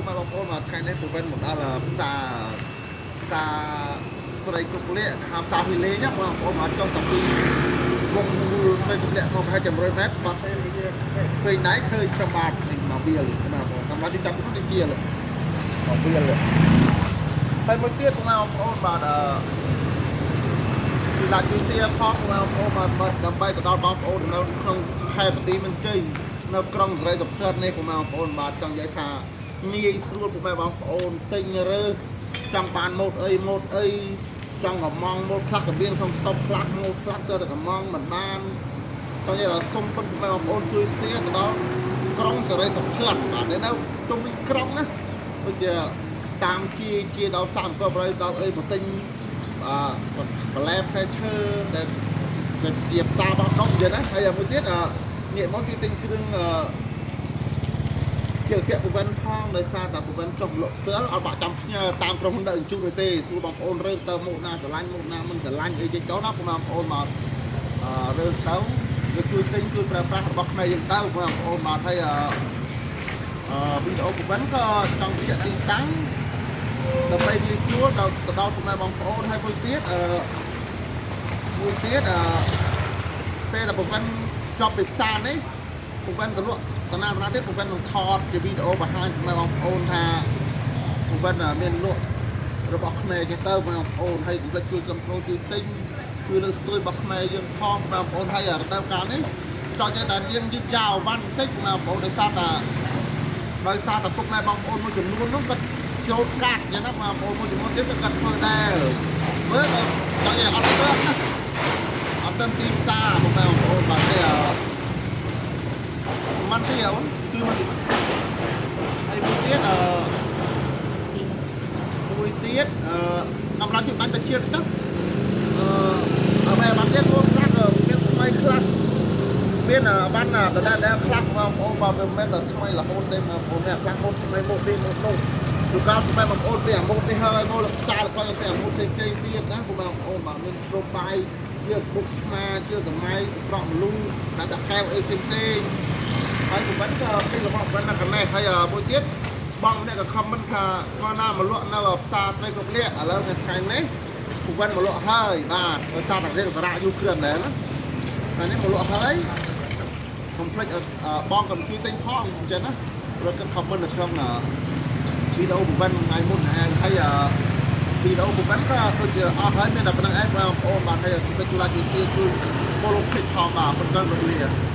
ពួកម៉ែបងប្អូនមកថ្ងៃនេះពួកវិញមកដល់ផ្សារស្រីគ្រប់លៀកហៅផ្សារហ៊ីលេងណាបងប្អូនមកចុះតាពីវងមូលស្រីគ្រប់លៀកមកប្រហែលជា100 ម៉ែត្របាត់ពេលណៃឃើញចំបាតមកវាលណាបងតាមទីចាប់ទៅជាលមកវាលហើយមួយទៀតបងប្អូនបាទពីឡាជួយសៀផងបងប្អូនបាទដើម្បីទៅដល់បងប្អូននៅក្នុងខេត្តបន្ទាយមានជ័យនៅក្រុងសេរីសុខនេះបងប្អូនបាទចង់និយាយថាងាយស្រួលពួកម៉ែបងប្អូនទិញរើចង់បានម៉ូតអីចង់កំងម៉ូតខ្លះក៏មានក្នុងស្តុកខ្លះម៉ូតខ្លះទៅតែកំងមិនបានតោះនិយាយថាសុំពុកម៉ែបងប្អូនជួយសៀទៅដល់ក្រុងសេរីសុខបាទនៅជុំវិញក្រុងណាដូចជាតាមជាដល់30កបដល់អីបន្ទិញបន្លែផ្លែឈើដែលជាផ្សារបោះដុំអញ្ចឹងណាហើយមួយទៀតងាកមកទីទិញគ្រឿងជាពាក់ពវិនផងដោយសារតែពវិនចុះលក់ផ្ទាល់អត់បាក់ចាំផ្ញើតាមក្រុមហ៊ុនដឹកជញ្ជូនទេស្រួលបងប្អូនរើសទៅមុខណាស្រឡាញ់មុខណាមិនស្រឡាញ់អីចេញទៅណាបងប្អូនមករើសទៅវាជួយទិញជួយប្រើប្រាស់របស់ខ្មែរយើងទៅបងប្អូនមកហើយវីដេអូពវិនក៏ចង់ជាទីតាំងដើម្បីវាស្រួលដល់ទៅដល់បងប្អូនហើយមួយទៀតពេលដែលពវិនចប់ពីផ្សារនេះពវិនទៅលក់តាណាទៀតពវិននឹងថតជាវីដេអូបង្ហាញបងប្អូនថាពវិនមានលក់របស់ខ្មែរចេះទៅបងប្អូនហើយគួរជួយគ្រប់គ្រងជួយទិញជួយលើកស្ទួយរបស់ខ្មែរយើងផងបងប្អូនហើយរដូវកាលនេះចង់និយាយថាយើងយឺតយ៉ាវវ៉ាន់បន្តិចបងប្អូនដោយសារតែពុកម៉ែបងប្អូនមួយចំនួននោះគាត់ចូលកាត់អញ្ចឹងណាបងប្អូនមួយចំនួនទៀតគាត់ធ្វើដែរមើលចង់និយាយអត់ទៅណាអត់ទៅទីផ្សារបងប្អូនបាទទេមិនទេអូនគឺមិនហើយមួយទៀតកំឡុងជិះបាញ់ទៅជាតិទៅបែបបាត់ទៀតខ្លួនខ្លះមានថ្មីខ្លះមានបានដែលខ្លះបងប្អូនបើមិនមែនតែថ្មីរហូតទេបងប្អូនអ្នកខ្លះមុតថ្មីមុតនេះមុតនោះគឺកាលតែបងប្អូនទេអាមុតនេះហើយមកផ្សារគាត់តែអាមុតផ្សេងទៀតណាបងប្អូនបាទមានប្រូបាយជឿបុកឆ្មាជឿសម័យប្រក់មលូដាក់កែវអីផ្សេងហើយពវិនក៏ពីរបស់ពវិននៅកណេះហើយមួយទៀតបងអ្នកក៏ខមមិនថាស្មានណាមកលក់នៅផ្សារស្រីគ្រប់លៀកឥឡូវថ្ងៃនេះពវិនមកលក់ហើយបាទដោយសារតែរៀងសារៈយូរគ្រឿនដែរណាថ្ងៃនេះមកលក់ហើយកុំភ្លេចបងក៏ជួយទិញផងអញ្ចឹងណាព្រោះគាត់ខមមិននៅក្នុងវីដេអូពវិនថ្ងៃមុនឯងហើយវីដេអូពវិនក៏ដូចជាអស់ហើយមានតែប៉ុណ្្នឹងឯងបងប្អូនបាទហើយខ្ញុំជួយជួយ follow page ផងបាទប៉ុណ្្នឹងរំលា